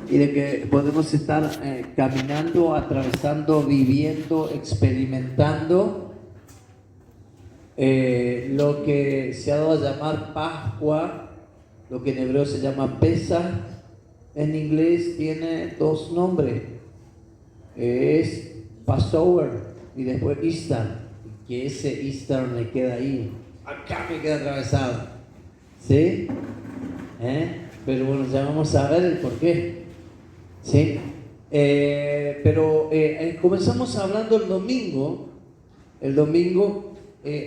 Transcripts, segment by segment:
y de que podemos estar caminando, atravesando, viviendo, experimentando lo que se ha dado a llamar Pascua, lo que en hebreo se llama Pesach. En inglés tiene dos nombres, es Passover y después Easter, que ese Easter me queda ahí, acá me queda atravesado, ¿sí? Pero bueno, ya vamos a ver el porqué, ¿sí? Pero comenzamos hablando el domingo,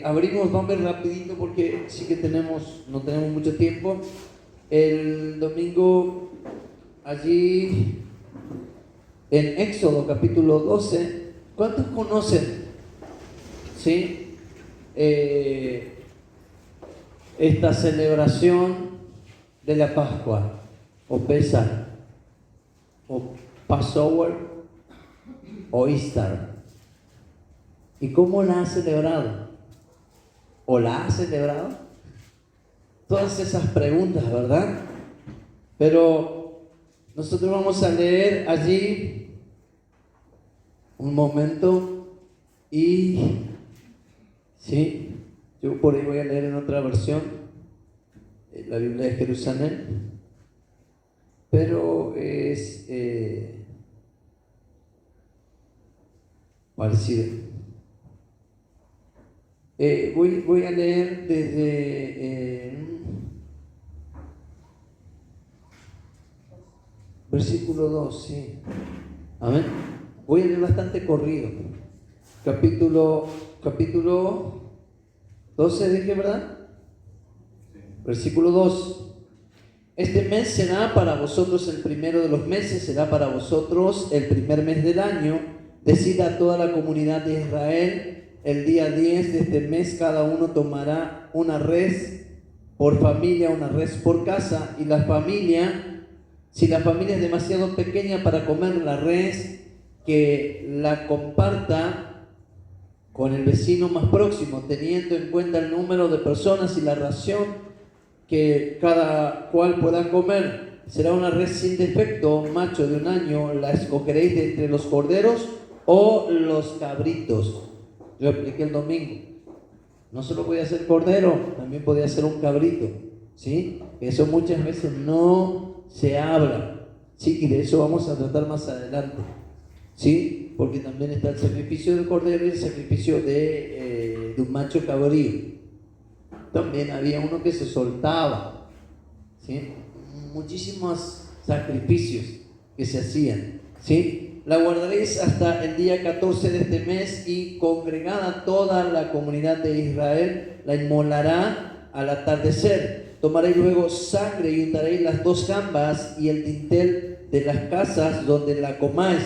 abrimos, vamos a ver rapidito porque sí que no tenemos mucho tiempo. El domingo allí en Éxodo capítulo 12, ¿cuántos conocen? ¿Sí? Esta celebración de la Pascua, o Pesach, o Passover, o Easter. ¿Y cómo la ha celebrado? ¿O la ha celebrado? Todas esas preguntas, ¿verdad? Pero nosotros vamos a leer allí un momento y sí, yo por ahí voy a leer en otra versión, la Biblia de Jerusalén, pero es parecido. Voy a leer desde versículo 2, sí. Amén. Voy a leer bastante corrido. Capítulo 12, dije, ¿verdad? Versículo 2. Este mes será para vosotros el primero de los meses, será para vosotros el primer mes del año. Decid a toda la comunidad de Israel: el día 10 de este mes cada uno tomará una res por familia, una res por casa, y la familia, si la familia es demasiado pequeña para comer la res, que la comparta con el vecino más próximo, teniendo en cuenta el número de personas y la ración que cada cual pueda comer. Será una res sin defecto, macho de un año. La escogeréis de entre los corderos o los cabritos. Yo expliqué el domingo, no solo podía ser cordero, también podía ser un cabrito, ¿sí? Eso muchas veces no se habla, ¿sí? Y de eso vamos a tratar más adelante, ¿sí? Porque también está el sacrificio del cordero y el sacrificio de un macho cabrío. También había uno que se soltaba, ¿sí? Muchísimos sacrificios que se hacían, ¿sí? La guardaréis hasta el día 14 de este mes, y congregada toda la comunidad de Israel la inmolará al atardecer. Tomaréis luego sangre y untaréis las dos jambas y el dintel de las casas donde la comáis,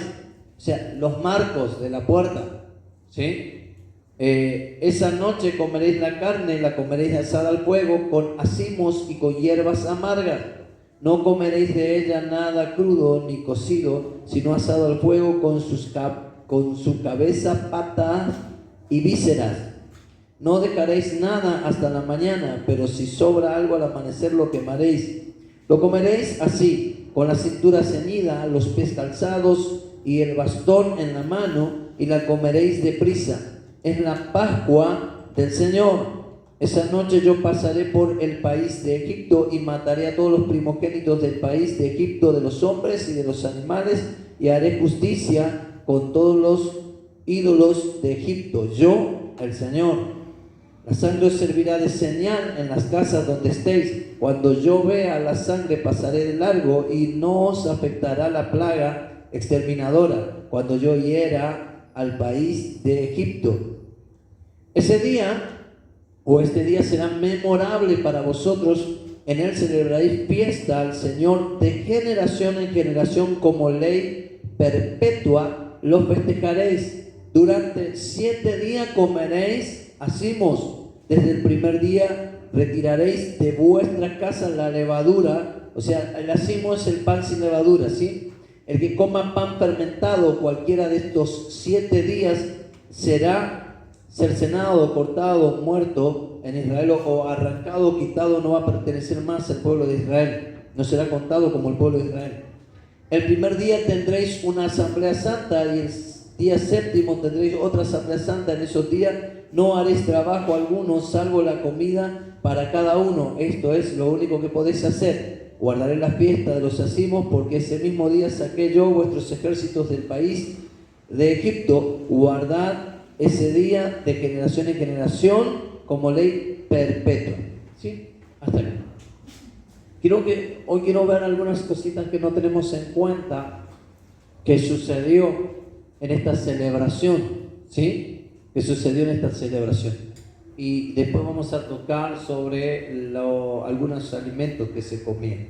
o sea, los marcos de la puerta, ¿sí? Esa noche comeréis la carne, la comeréis asada al fuego con acimos y con hierbas amargas. No comeréis de ella nada crudo ni cocido, sino asado al fuego con su cabeza, patas y vísceras. No dejaréis nada hasta la mañana, pero si sobra algo al amanecer lo quemaréis. Lo comeréis así, con la cintura ceñida, los pies calzados y el bastón en la mano, y la comeréis deprisa. Es la Pascua del Señor. Esa noche yo pasaré por el país de Egipto y mataré a todos los primogénitos del país de Egipto, de los hombres y de los animales, y haré justicia con todos los ídolos de Egipto. Yo, el Señor. La sangre os servirá de señal en las casas donde estéis. Cuando yo vea la sangre pasaré de largo, y no os afectará la plaga exterminadora cuando yo hiera al país de Egipto. Ese día este día será memorable para vosotros. En él celebraréis fiesta al Señor de generación en generación, como ley perpetua los festejaréis. Durante 7 días comeréis acimos. Desde el primer día retiraréis de vuestra casa la levadura. O sea, el acimo es el pan sin levadura, ¿sí? El que coma pan fermentado cualquiera de estos 7 días será cercenado, cortado, muerto en Israel, o arrancado, quitado, no va a pertenecer más al pueblo de Israel, no será contado como el pueblo de Israel. El primer día tendréis una asamblea santa y el día séptimo tendréis otra asamblea santa. En esos días no haréis trabajo alguno salvo la comida para cada uno. Esto es lo único que podéis hacer. Guardaré la fiesta de los ázimos, porque ese mismo día saqué yo vuestros ejércitos del país de Egipto. Guardad ese día de generación en generación como ley perpetua. ¿Sí? Hasta aquí. Hoy quiero ver algunas cositas que no tenemos en cuenta que sucedió en esta celebración, ¿sí? Que sucedió en esta celebración. Y después vamos a tocar sobre algunos alimentos que se comían.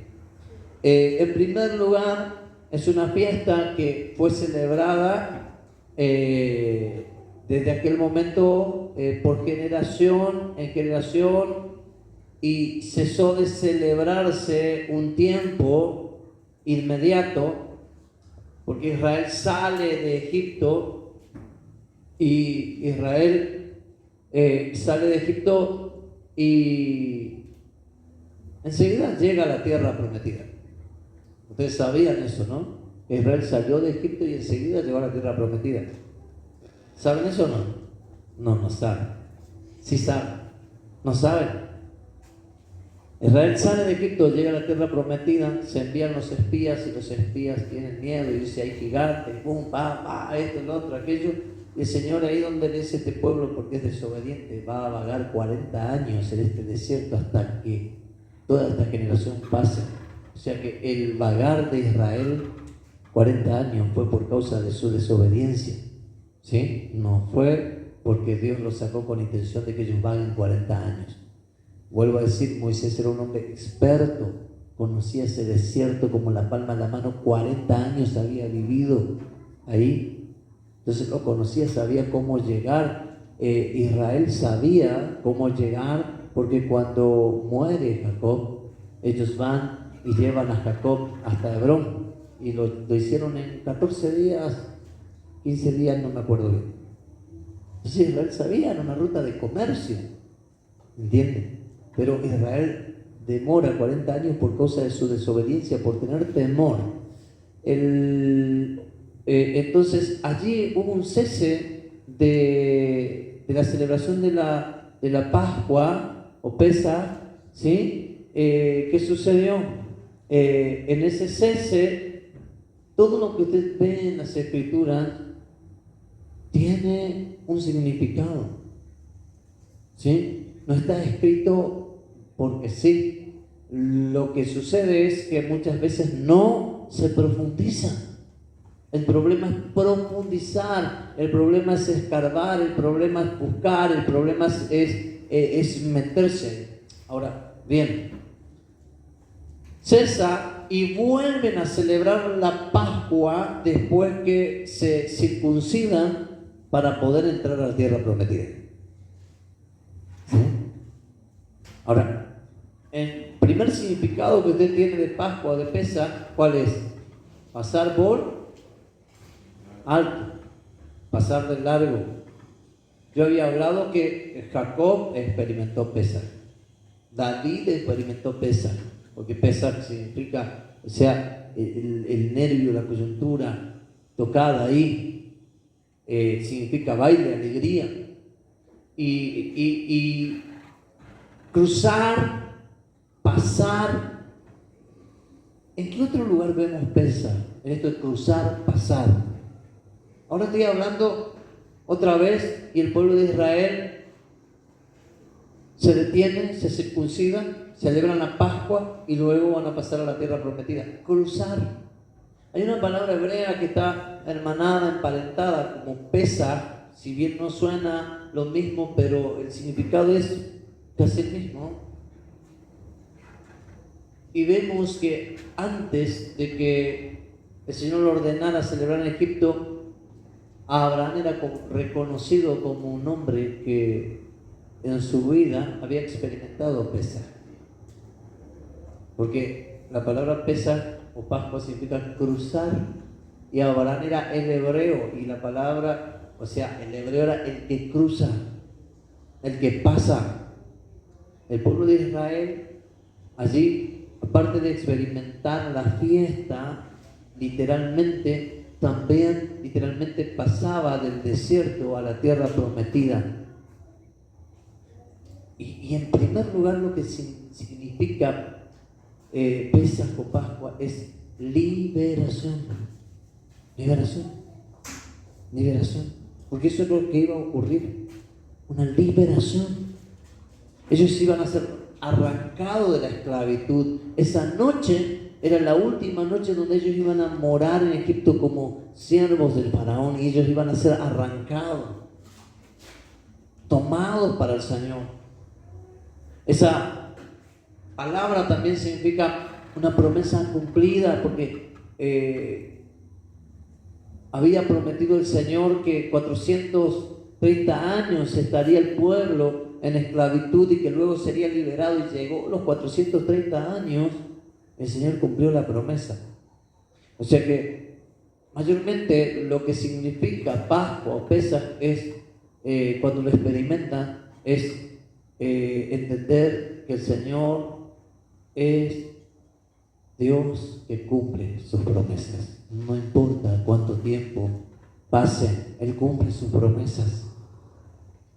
En primer lugar, es una fiesta que fue celebrada desde aquel momento por generación en generación, y cesó de celebrarse un tiempo inmediato, porque Israel sale de Egipto y sale de Egipto y enseguida llega a la tierra prometida. Ustedes sabían eso, ¿no? Israel salió de Egipto y enseguida llegó a la tierra prometida. ¿Saben eso o no? No, no saben. Sí saben. ¿No saben? Israel sale de Egipto, llega a la tierra prometida, se envían los espías y los espías tienen miedo y dice: hay gigantes, pum, esto, el otro, aquello. Y el Señor, ahí donde le dice: este pueblo, porque es desobediente, va a vagar 40 años en este desierto hasta que toda esta generación pase. O sea que el vagar de Israel 40 años fue por causa de su desobediencia, ¿sí? No fue porque Dios los sacó con intención de que ellos vaguen 40 años. Vuelvo a decir, Moisés era un hombre experto, conocía ese desierto como la palma de la mano, 40 años había vivido ahí, entonces lo conocía, sabía cómo llegar. Israel sabía cómo llegar, porque cuando muere Jacob, ellos van y llevan a Jacob hasta Hebrón, y lo hicieron en 14 días, 15 días, no me acuerdo bien. Entonces Israel sabía, era una ruta de comercio, ¿entienden? Pero Israel demora 40 años por causa de su desobediencia, por tener temor. Entonces allí hubo un cese de la celebración de la Pascua o Pesaj, ¿sí? ¿Qué sucedió? En ese cese, todo lo que usted ve en las Escrituras tiene un significado, ¿sí? No está escrito porque sí. Lo que sucede es que muchas veces no se profundiza. El problema es profundizar, el problema es escarbar, el problema es buscar, el problema es meterse. Ahora, bien, cesa y vuelven a celebrar la Pascua después que se circuncidan para poder entrar a la tierra prometida. ¿Sí? Ahora, el primer significado que usted tiene de Pascua o de Pesaj, ¿cuál es? Pasar por alto, pasar de largo. Yo había hablado que Jacob experimentó Pesaj, David experimentó Pesaj, porque Pesaj significa, o sea, el nervio, la coyuntura tocada ahí, significa baile, alegría. Y cruzar, pasar. ¿En qué otro lugar vemos Pesaj? En esto de cruzar, pasar. Ahora estoy hablando otra vez y el pueblo de Israel se detiene, se circuncida, celebran la Pascua y luego van a pasar a la tierra prometida. Cruzar. Hay una palabra hebrea que está hermanada, emparentada como Pesaj, si bien no suena lo mismo, pero el significado es casi el mismo. Y vemos que antes de que el Señor lo ordenara celebrar en Egipto, Abraham era reconocido como un hombre que en su vida había experimentado Pesaj. Porque la palabra Pesaj o Pascua significa cruzar, y Abraham era el hebreo, y la palabra, o sea, el hebreo era el que cruza, el que pasa. El pueblo de Israel allí, aparte de experimentar la fiesta, también literalmente pasaba del desierto a la tierra prometida. Y en primer lugar lo que significa Pesaj o Pascua es liberación. Liberación. Porque eso es lo que iba a ocurrir. Una liberación. Ellos iban a ser arrancados de la esclavitud. Esa noche era la última noche donde ellos iban a morar en Egipto como siervos del faraón, y ellos iban a ser arrancados, tomados para el Señor. Esa palabra también significa una promesa cumplida, porque había prometido el Señor que 430 años estaría el pueblo en esclavitud y que luego sería liberado, y llegó los 430 años, el Señor cumplió la promesa. O sea que mayormente lo que significa Pascua o Pesaj es, cuando lo experimentan, es entender que el Señor es Dios que cumple sus promesas. No importa cuánto tiempo pase, Él cumple sus promesas.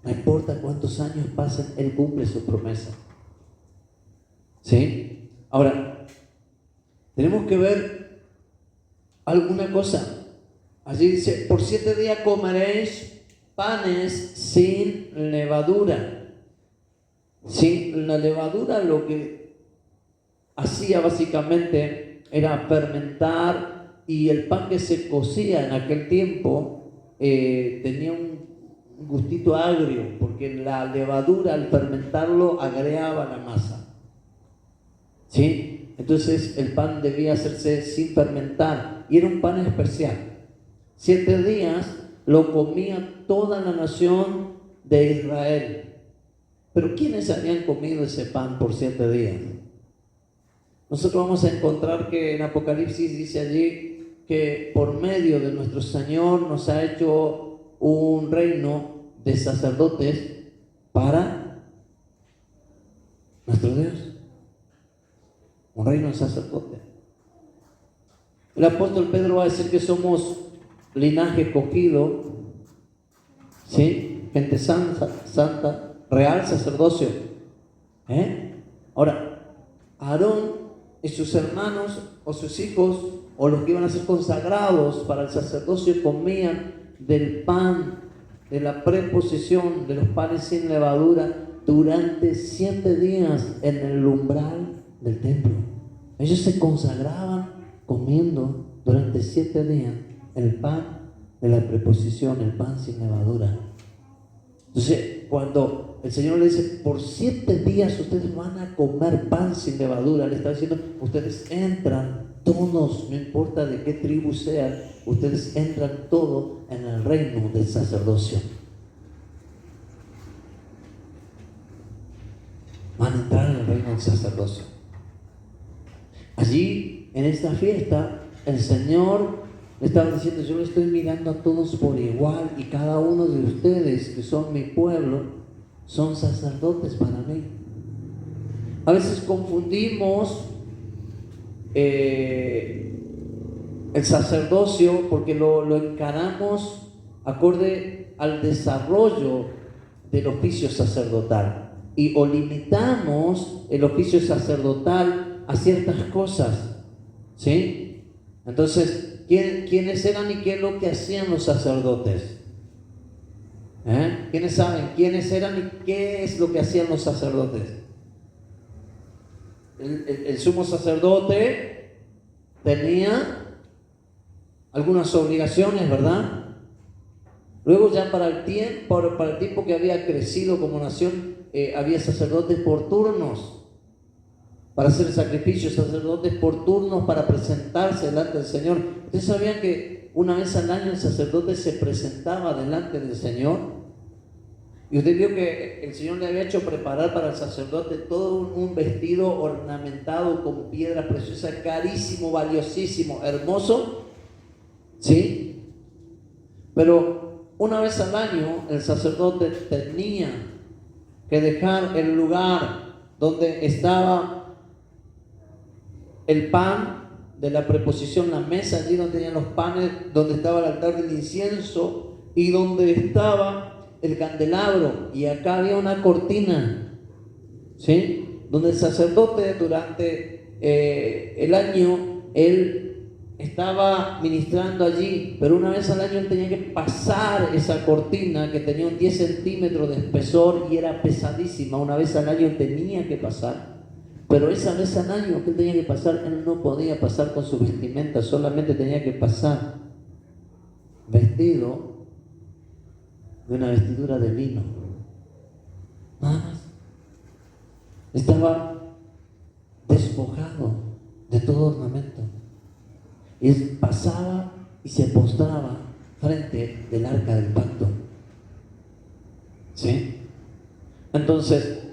No importa cuántos años pasen, Él cumple sus promesas. ¿Sí? Ahora, tenemos que ver alguna cosa. Allí dice: por 7 días comeréis panes sin levadura. Sin la levadura, lo que hacía básicamente era fermentar, y el pan que se cocía en aquel tiempo tenía un gustito agrio, porque la levadura al fermentarlo agregaba la masa. ¿Sí? Entonces el pan debía hacerse sin fermentar, y era un pan especial. 7 días lo comía toda la nación de Israel. Pero ¿quiénes habían comido ese pan por 7 días? Nosotros vamos a encontrar que en Apocalipsis dice allí que por medio de nuestro Señor nos ha hecho un reino de sacerdotes para nuestro Dios. Un reino de sacerdotes. El apóstol Pedro va a decir que somos linaje escogido, ¿sí? Gente santa, real sacerdocio. Ahora, Aarón y sus hermanos o sus hijos, o los que iban a ser consagrados para el sacerdocio, comían del pan, de la preposición, de los panes sin levadura, durante 7 días en el umbral del templo. Ellos se consagraban comiendo durante 7 días el pan de la preposición, el pan sin levadura. Entonces, cuando el Señor le dice: por 7 días ustedes van a comer pan sin levadura, le está diciendo: ustedes entran todos, no importa de qué tribu sean, ustedes entran todos en el reino del sacerdocio. Van a entrar en el reino del sacerdocio. Allí, en esta fiesta, el Señor le estaba diciendo: yo le estoy mirando a todos por igual, y cada uno de ustedes que son mi pueblo son sacerdotes para mí. A veces confundimos el sacerdocio porque lo encaramos acorde al desarrollo del oficio sacerdotal, o limitamos el oficio sacerdotal a ciertas cosas, ¿sí? Entonces, ¿quiénes eran y qué es lo que hacían los sacerdotes? ¿Quiénes saben quiénes eran y qué es lo que hacían los sacerdotes? El sumo sacerdote tenía algunas obligaciones, ¿verdad? Luego, ya para el tiempo que había crecido como nación, había sacerdotes por turnos para hacer sacrificios, sacerdotes por turnos para presentarse delante del Señor. ¿Ustedes sabían que una vez al año el sacerdote se presentaba delante del Señor? Y usted vio que el Señor le había hecho preparar para el sacerdote todo un vestido ornamentado con piedra preciosa, carísimo, valiosísimo, hermoso, ¿sí? Pero una vez al año el sacerdote tenía que dejar el lugar donde estaba el pan de la preposición, la mesa allí donde tenían los panes, donde estaba el altar del incienso y donde estaba el candelabro. Y acá había una cortina, ¿sí? Donde el sacerdote durante el año, él estaba ministrando allí, pero una vez al año él tenía que pasar esa cortina que tenía un 10 centímetros de espesor y era pesadísima. Una vez al año tenía que pasar, pero esa vez al año que él tenía que pasar, él no podía pasar con su vestimenta, solamente tenía que pasar vestido de una vestidura de lino, nada más. Estaba despojado de todo ornamento. Y él pasaba y se postraba frente del arca del pacto. ¿Sí? Entonces,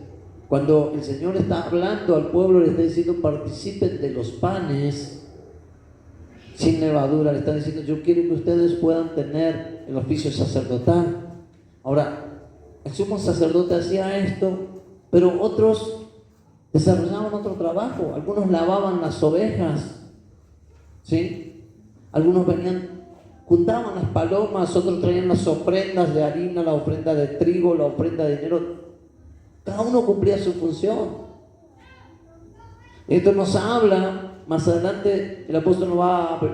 cuando el Señor está hablando al pueblo, le está diciendo: participen de los panes sin levadura. Le está diciendo: yo quiero que ustedes puedan tener el oficio sacerdotal. Ahora, el sumo sacerdote hacía esto, pero otros desarrollaban otro trabajo. Algunos lavaban las ovejas, ¿sí? Algunos venían, juntaban las palomas, otros traían las ofrendas de harina, la ofrenda de trigo, la ofrenda de dinero. Cada uno cumplía su función. Esto nos habla, más adelante el apóstol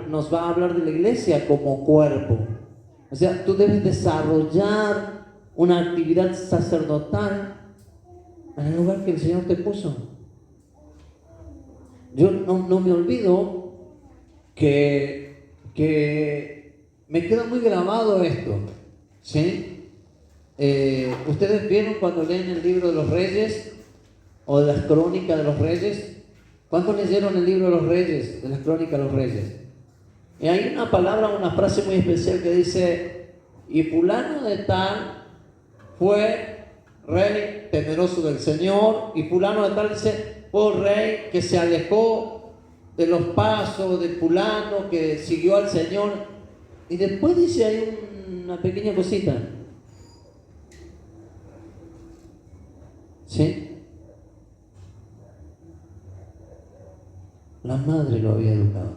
nos va a hablar de la iglesia como cuerpo. O sea, tú debes desarrollar una actividad sacerdotal en el lugar que el Señor te puso. Yo no me olvido que me queda muy grabado esto, ¿sí? Ustedes vieron cuando leen el libro de los Reyes o de las crónicas de los Reyes. ¿Cuántos leyeron el libro de los Reyes, de las crónicas de los Reyes? Y hay una palabra, una frase muy especial que dice: y fulano de tal fue rey temeroso del Señor, y fulano de tal dice fue rey que se alejó de los pasos de fulano, que siguió al Señor. Y después dice ahí una pequeña cosita, ¿sí? La madre lo había educado.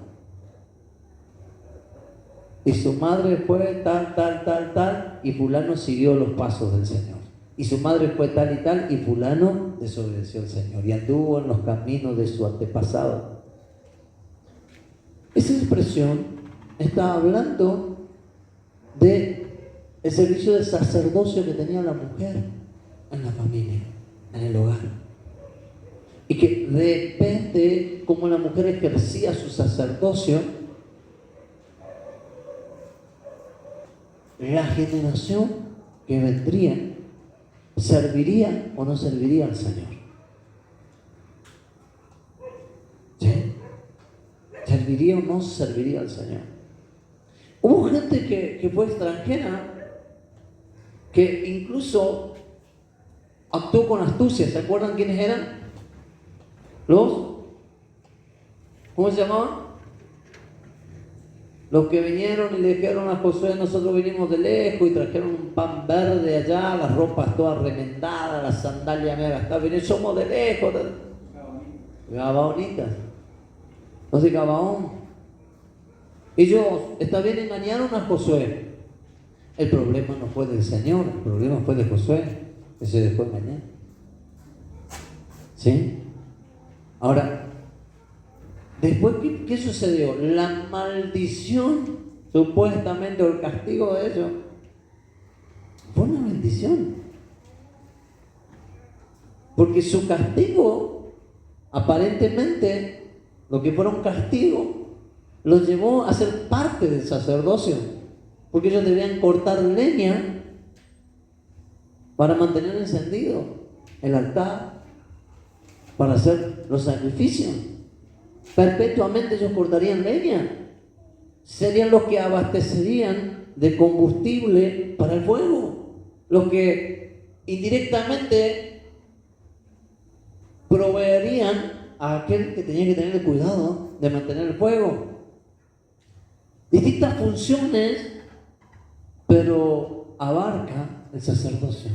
Y su madre fue tal, y fulano siguió los pasos del Señor. Y su madre fue tal y tal, y fulano desobedeció al Señor y anduvo en los caminos de su antepasado. Esa expresión está hablando de el servicio de sacerdocio que tenía la mujer en la familia, en el hogar. Y que depende cómo la mujer ejercía su sacerdocio, la generación que vendría serviría o no serviría al Señor. ¿Sí? ¿Serviría o no serviría al Señor? Hubo gente que fue extranjera, que incluso actuó con astucia. ¿Se acuerdan quiénes eran? ¿Cómo se llamaban? Los que vinieron y le dijeron a Josué: nosotros vinimos de lejos, y trajeron un pan verde allá, las ropas todas remendadas, las sandalias medio gastadas. Somos de lejos. Gabaonitas. Los de Gabaón. Ellos, está bien, engañaron a Josué. El problema no fue del Señor, el problema fue de Josué, que se dejó engañar. ¿Sí? Ahora, después, ¿qué sucedió? La maldición, supuestamente, o el castigo de ellos, fue una bendición. Porque su castigo, aparentemente, lo que fuera un castigo, los llevó a ser parte del sacerdocio. Porque ellos debían cortar leña para mantener encendido el altar, para hacer los sacrificios. Perpetuamente ellos cortarían leña. Serían los que abastecerían de combustible para el fuego. Los que indirectamente proveerían a aquel que tenía que tener el cuidado de mantener el fuego. Distintas funciones, pero abarca el sacerdocio.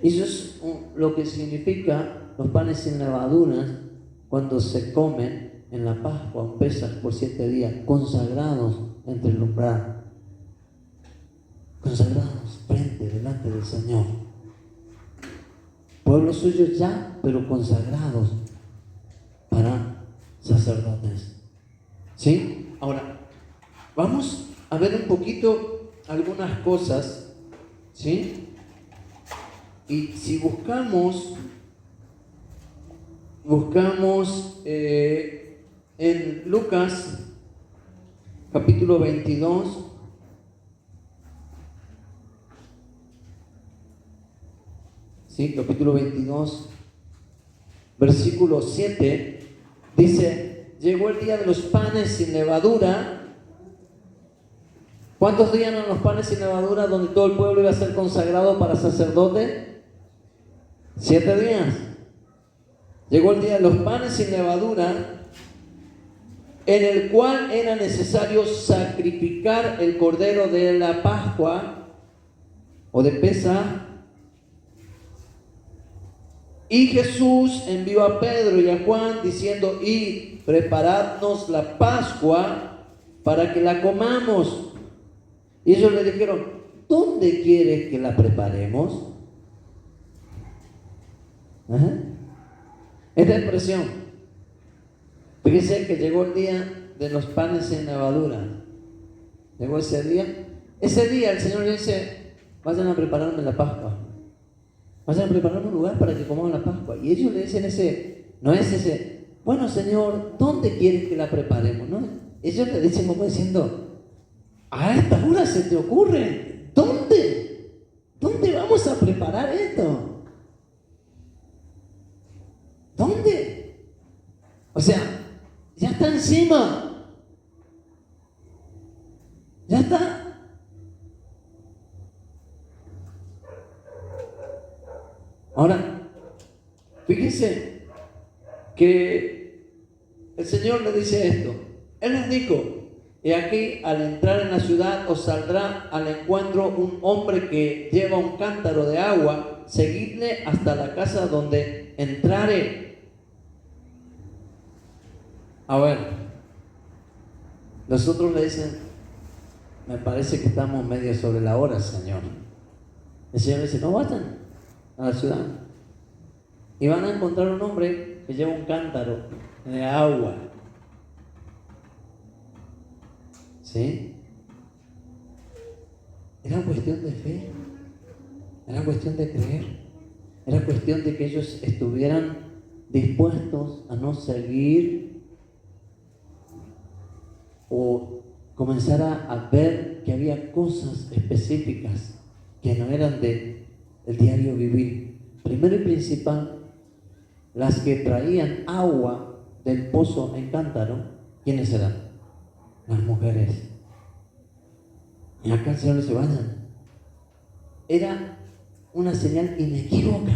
Y eso es lo que significa los panes sin levaduras cuando se comen en la Pascua, en Pesaj, por 7 días, consagrados entre el umbral, consagrados frente, delante del Señor. Pueblo suyo ya, pero consagrados para sacerdotes. ¿Sí? Ahora, vamos a ver un poquito algunas cosas, ¿sí? Y si buscamos en Lucas capítulo 22, ¿sí? Capítulo 22, versículo 7, dice: llegó el día de los panes sin levadura. ¿Cuántos días eran los panes sin levadura donde todo el pueblo iba a ser consagrado para sacerdote? 7 días. Llegó el día de los panes sin levadura, en el cual era necesario sacrificar el cordero de la Pascua o de Pesaj. Y Jesús envió a Pedro y a Juan diciendo: id, preparadnos la Pascua para que la comamos. Y ellos le dijeron: ¿dónde quieres que la preparemos? Esta expresión, fíjense que llegó el día de los panes sin levadura. Llegó ese día. Ese día el Señor le dice: vayan a prepararme la Pascua. Vayan a prepararme un lugar para que comamos la Pascua. Y ellos le dicen no es ese: bueno, Señor, ¿dónde quieres que la preparemos? No, ellos le dicen como diciendo: a esta hora se te ocurre, ¿dónde? ¿Dónde vamos a preparar esto? ¿Dónde? O sea, ya está encima. Ya está. Ahora, fíjense que el Señor le dice esto. Él les dijo: y aquí, al entrar en la ciudad, os saldrá al encuentro un hombre que lleva un cántaro de agua. Seguidle hasta la casa donde entrare. A ver, los otros le dicen: me parece que estamos medio sobre la hora, Señor. El Señor le dice: no, vayan a la ciudad y van a encontrar un hombre que lleva un cántaro de agua. ¿Sí? Era cuestión de fe, era cuestión de creer, era cuestión de que ellos estuvieran dispuestos a no seguir o comenzar a ver que había cosas específicas que no eran del diario vivir. Primero y principal, las que traían agua del pozo en cántaro, ¿quiénes eran? Las mujeres. Y acá el Señor les dice: vayan. Era una señal inequívoca.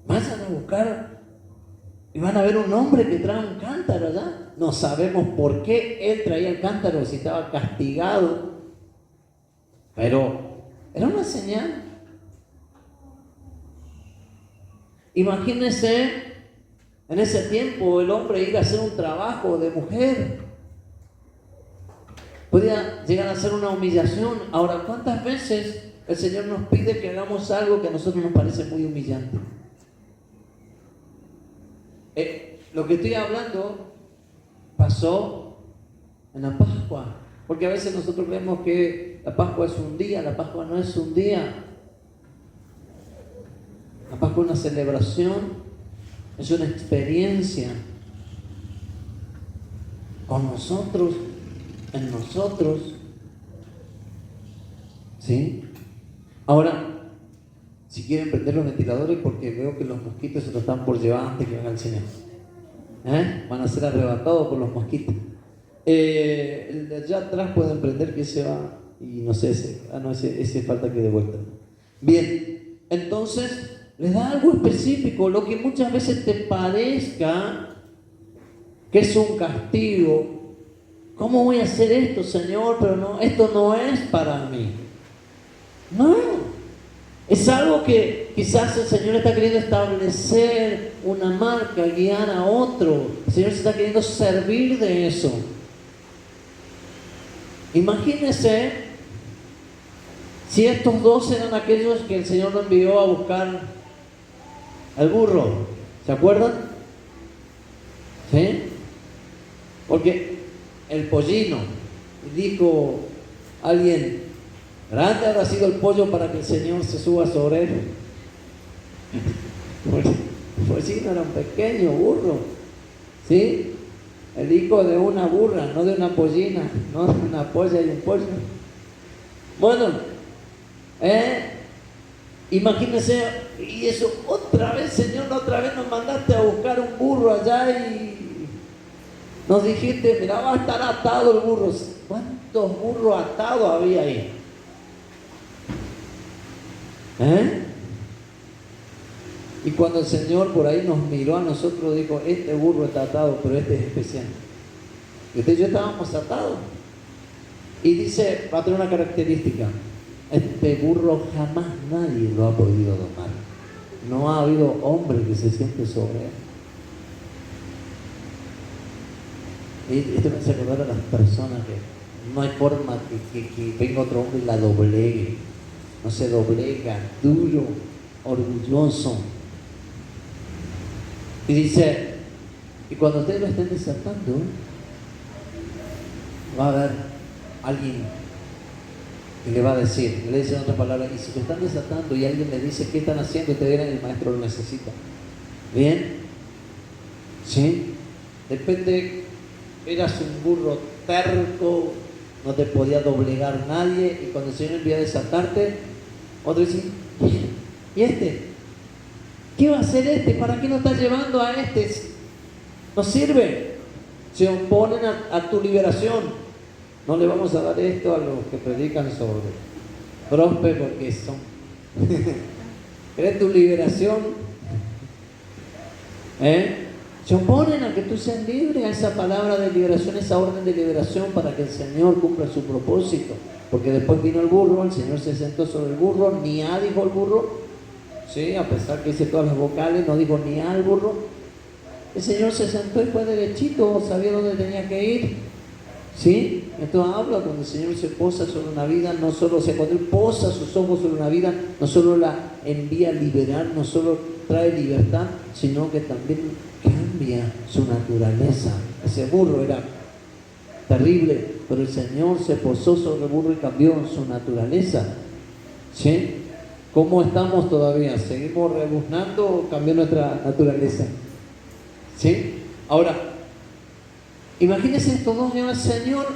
Vayan a buscar y van a ver un hombre que trae un cántaro allá. No sabemos por qué él traía el cántaro, si estaba castigado, pero era una señal. Imagínense en ese tiempo el hombre ir a hacer un trabajo de mujer. Podía llegar a ser una humillación. Ahora, ¿cuántas veces el Señor nos pide que hagamos algo que a nosotros nos parece muy humillante? Lo que estoy hablando pasó en la Pascua, porque a veces nosotros vemos que la Pascua es un día. La Pascua no es un día. La Pascua es una celebración, es una experiencia con nosotros, en nosotros. ¿Sí? Ahora, si quieren prender los ventiladores, porque veo que los mosquitos se lo están por llevar antes que venga el Señor. Van a ser arrebatados por los mosquitos. El de allá atrás pueden prender, que ese va, y no sé, ese falta que de vuelta. Bien, entonces les da algo específico, lo que muchas veces te parezca que es un castigo. ¿Cómo voy a hacer esto, Señor? Pero no, esto no es para mí. No, es algo que quizás el Señor está queriendo establecer una marca, guiar a otro. El Señor se está queriendo servir de eso. Imagínense si estos dos eran aquellos que el Señor lo envió a buscar al burro. ¿Se acuerdan? ¿Sí? Porque el pollino, dijo alguien, grande habrá sido el pollo para que el Señor se suba sobre él. El pollino era un pequeño burro, ¿sí? El hijo de una burra, no de una pollina, no de una polla y un pollo. Bueno, imagínense, y eso otra vez, Señor, otra vez nos mandaste a buscar un burro allá y nos dijiste, mira, va a estar atado el burro. ¿Cuántos burros atados había ahí? Y cuando el Señor por ahí nos miró a nosotros, dijo, este burro está atado, pero este es especial. Y usted y yo estábamos atados. Y dice, va a tener una característica, este burro jamás nadie lo ha podido domar. No ha habido hombre que se siente sobre él. Y esto me hace acordar a las personas que no hay forma que venga otro hombre y la doblegue. No se doblega, duro, orgulloso. Y dice, y cuando ustedes lo estén desatando, va a haber alguien que le va a decir, le dice otra palabra, y si lo están desatando y alguien le dice, ¿qué están haciendo? Ustedes dirán, el maestro lo necesita. ¿Bien? ¿Sí? Depende, eras un burro terco, no te podía doblegar nadie, y cuando el Señor envía a desatarte, otro dice, ¿y este? ¿Qué va a hacer este? ¿Para qué nos está llevando a este? No sirve. Se oponen a tu liberación. No le vamos a dar esto a los que predican sobre próspero porque son. ¿Eres tu liberación? Se oponen a que tú seas libre, a esa palabra de liberación, esa orden de liberación para que el Señor cumpla su propósito. Porque después vino el burro, el Señor se sentó sobre el burro, ni a dijo el burro. Sí, a pesar que hice todas las vocales, no dijo ni al burro. El Señor se sentó y fue derechito, sabía dónde tenía que ir. ¿Sí? Esto habla cuando el Señor se posa sobre una vida, no solo, o sea, cuando Él posa sus ojos sobre una vida, no solo la envía a liberar, no solo trae libertad, sino que también cambia su naturaleza. Ese burro era terrible, pero el Señor se posó sobre el burro y cambió su naturaleza. ¿Sí? ¿Cómo estamos todavía? ¿Seguimos rebuznando o cambió nuestra naturaleza? ¿Sí? Ahora, imagínense estos dos, Señor,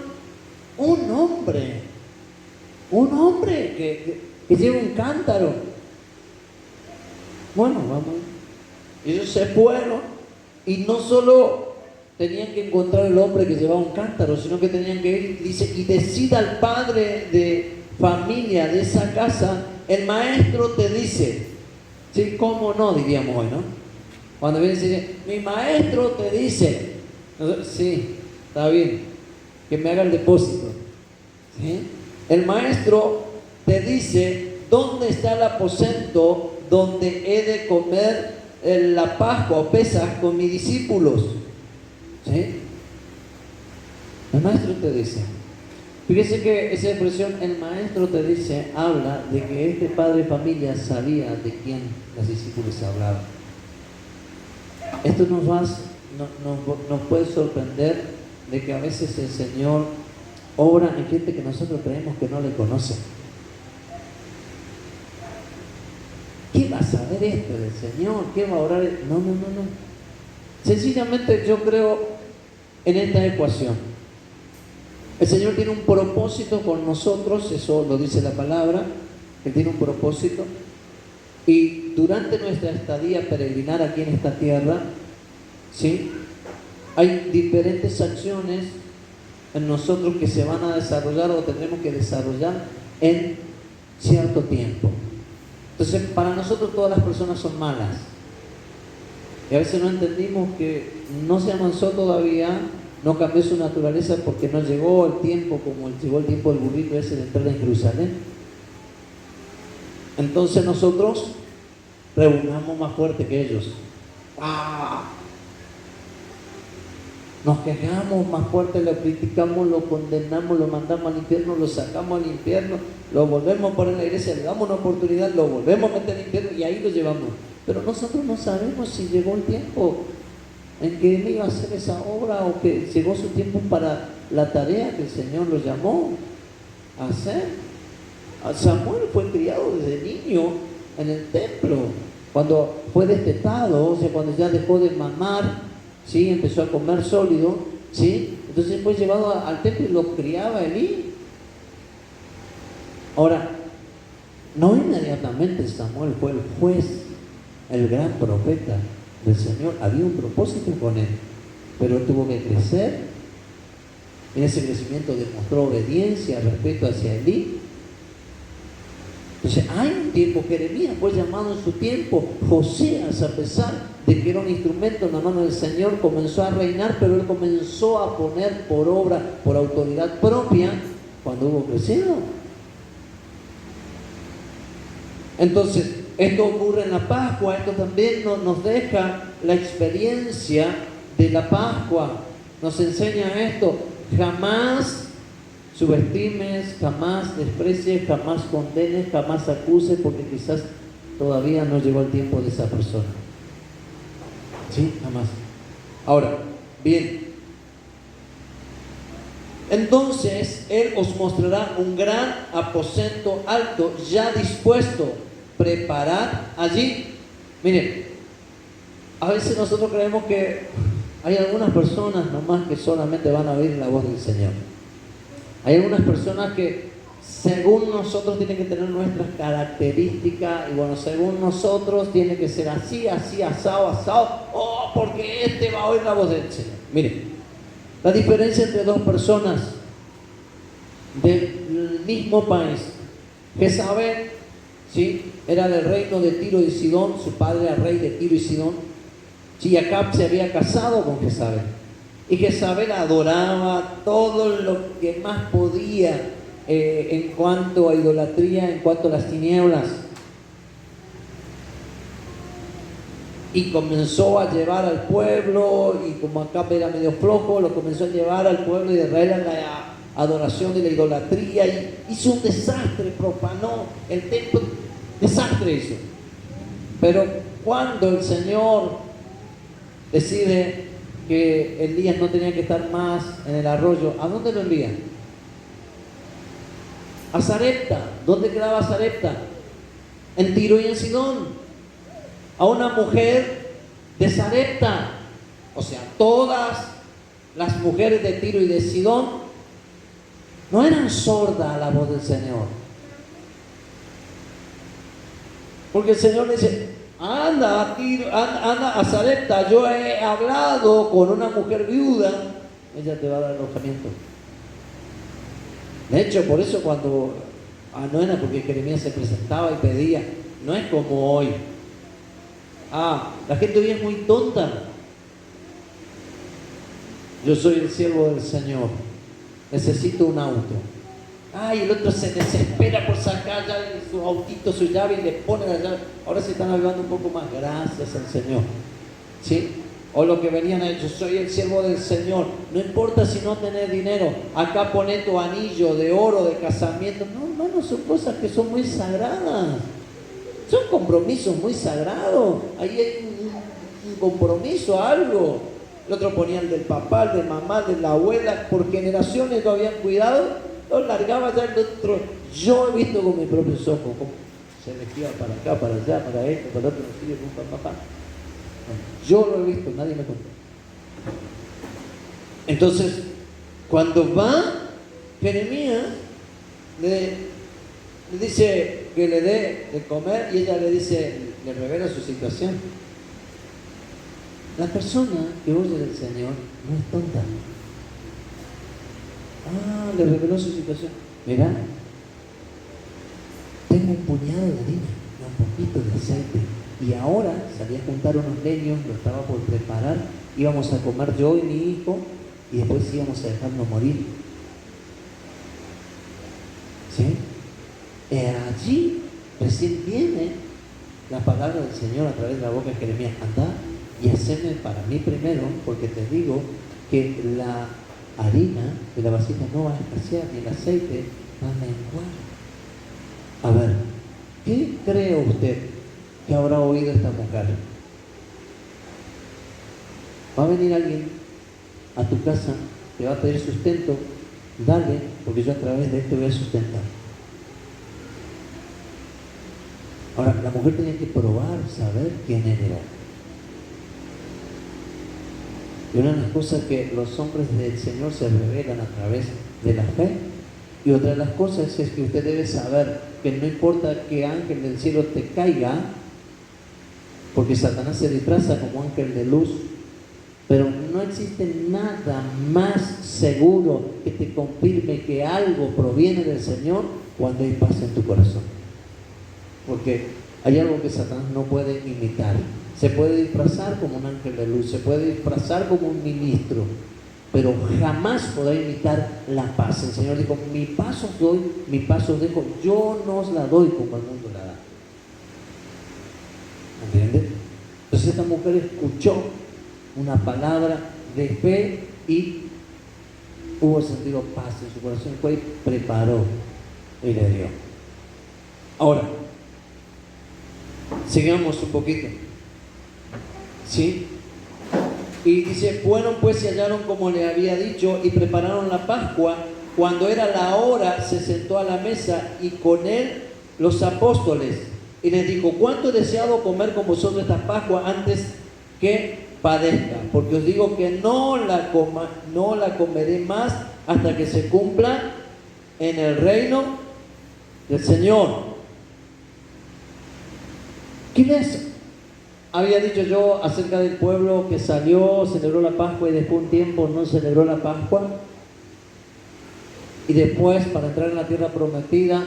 un hombre que lleva un cántaro. Bueno, vamos. Ellos se fueron y no solo tenían que encontrar el hombre que llevaba un cántaro, sino que tenían que ir, dice, y decida al padre de familia de esa casa, el maestro te dice, ¿sí? ¿Cómo no? Diríamos hoy, ¿no? Cuando viene y dice, mi maestro te dice, sí, está bien, que me haga el depósito. ¿Sí? El maestro te dice, ¿dónde está el aposento donde he de comer la Pascua o Pesaj con mis discípulos? ¿Sí? El maestro te dice. Fíjese que esa expresión, el maestro te dice, habla de que este padre de familia sabía de quién los discípulos hablaban. Esto nos puede sorprender de que a veces el Señor obra en gente que nosotros creemos que no le conoce. ¿Qué va a saber esto del Señor? ¿Qué va a orar? No. Sencillamente yo creo en esta ecuación. El Señor tiene un propósito con nosotros, eso lo dice la palabra, Él tiene un propósito. Y durante nuestra estadía peregrinar aquí en esta tierra, ¿sí? Hay diferentes acciones en nosotros que se van a desarrollar o tendremos que desarrollar en cierto tiempo. Entonces, para nosotros todas las personas son malas. Y a veces no entendimos que no se avanzó todavía, no cambió su naturaleza porque no llegó el tiempo como llegó el tiempo del burrito ese de entrar en Jerusalén. Entonces nosotros rebunamos más fuerte que ellos. ¡Ah! Nos quejamos más fuerte, lo criticamos, lo condenamos, lo mandamos al infierno, lo sacamos al infierno, lo volvemos a poner en la iglesia, le damos una oportunidad, lo volvemos a meter al infierno y ahí lo llevamos. Pero nosotros no sabemos si llegó el tiempo en que él iba a hacer esa obra o que llegó su tiempo para la tarea que el Señor lo llamó a hacer. Samuel fue criado desde niño en el templo. Cuando fue destetado, o sea, cuando ya dejó de mamar, ¿sí? Empezó a comer sólido, ¿sí? Entonces fue llevado al templo y lo criaba Elí. Ahora, no inmediatamente Samuel fue el juez, el gran profeta del Señor. Había un propósito con él, pero él tuvo que crecer. En ese crecimiento demostró obediencia, respeto hacia Elí. Entonces hay un tiempo. Jeremías fue llamado en su tiempo. Josías, a pesar de que era un instrumento en la mano del Señor, comenzó a reinar, pero él comenzó a poner por obra, por autoridad propia, cuando hubo crecido. Entonces, esto ocurre en la Pascua. Esto también nos deja la experiencia de la Pascua. Nos enseña esto: jamás subestimes, jamás desprecies, jamás condenes, jamás acuses, porque quizás todavía no llegó el tiempo de esa persona. ¿Sí? Jamás. Ahora, bien. Entonces, Él os mostrará un gran aposento alto, ya dispuesto. Preparad allí. Miren, a veces nosotros creemos que hay algunas personas nomás que solamente van a oír la voz del Señor. Hay algunas personas que según nosotros tienen que tener nuestras características, y bueno, según nosotros tiene que ser así, así, asado, asado, porque este va a oír la voz del Señor. Miren, la diferencia entre dos personas del mismo país. Jezabel, ¿sí?, era del reino de Tiro y Sidón, su padre era rey de Tiro y Sidón. Sí, Acab se había casado con Jezabel. Y Jezabel adoraba todo lo que más podía en cuanto a idolatría, en cuanto a las tinieblas. Y comenzó a llevar al pueblo, y como Acab era medio flojo, lo comenzó a llevar al pueblo de Israel a la adoración de la idolatría, y hizo un desastre, profanó el templo, desastre hizo. Pero cuando el Señor decide que Elías no tenía que estar más en el arroyo, ¿a dónde lo envía? A Sarepta. ¿Dónde quedaba Sarepta? En Tiro y en Sidón. A una mujer de Sarepta. O sea, todas las mujeres de Tiro y de Sidón no eran sordas a la voz del Señor. Porque el Señor le dice: anda a Sarepta, yo he hablado con una mujer viuda, ella te va a dar alojamiento. De hecho, por eso cuando no era porque Jeremías se presentaba y pedía, no es como hoy. La gente hoy es muy tonta. Yo soy el siervo del Señor, necesito un auto. Y el otro se desespera por sacar ya su autito, su llave, y le pone la llave. Ahora se están hablando un poco más, gracias al Señor, ¿sí? O lo que venían a yo soy el siervo del Señor. No importa si no tenés dinero, acá poné tu anillo de oro de casamiento. No, hermano, son cosas que son muy sagradas. Son compromisos muy sagrados. Ahí hay un compromiso, algo. El otro ponía el del papá, el de mamá, el de la abuela. Por generaciones lo habían cuidado. Lo largaba ya el otro. Yo he visto con mis propios ojos cómo se metía para acá, para allá, para esto, para otro, no sigue con papá. Yo lo he visto, nadie me contó. Entonces, cuando va Jeremías, le dice que le dé de comer, y ella le dice, le revela su situación. La persona que oye del Señor no es tonta. Le reveló su situación. Mira, tengo un puñado de harina y un poquito de aceite, y ahora salí a juntar unos leños, lo estaba por preparar, íbamos a comer yo y mi hijo, y después íbamos a dejarnos morir. ¿Sí? Allí recién viene la palabra del Señor a través de la boca de Jeremías: andá y haceme para mí primero, porque te digo que la harina de la vasija no va a escasear, ni el aceite va a menguar. A ver, ¿qué cree usted que habrá oído esta mujer? Va a venir alguien a tu casa, te va a pedir sustento, dale, porque yo a través de esto voy a sustentar. Ahora, la mujer tenía que probar, saber quién era. Y una de las cosas que los hombres del Señor se revelan a través de la fe. Y otra de las cosas es que usted debe saber que no importa que ángel del cielo te caiga, porque Satanás se disfraza como ángel de luz, pero no existe nada más seguro que te confirme que algo proviene del Señor cuando hay paz en tu corazón. Porque hay algo que Satanás no puede imitar. Se puede disfrazar como un ángel de luz, se puede disfrazar como un ministro, pero jamás podrá imitar la paz. El Señor dijo: mi paz os doy, mi paz os dejo, yo no os la doy como el mundo la da. ¿Entiendes? Entonces esta mujer escuchó una palabra de fe y hubo sentido paz en su corazón, fue y preparó y le dio. Ahora, sigamos un poquito. ¿Sí? Y dice: fueron pues y hallaron como le había dicho y prepararon la Pascua. Cuando era la hora, se sentó a la mesa y con él los apóstoles. Y les dijo: cuánto he deseado comer con vosotros esta Pascua antes que padezca, porque os digo que no la comeré más hasta que se cumpla en el reino del Señor. ¿Qué les había dicho yo acerca del pueblo que salió, celebró la Pascua y después un tiempo no celebró la Pascua? Y después, para entrar en la tierra prometida,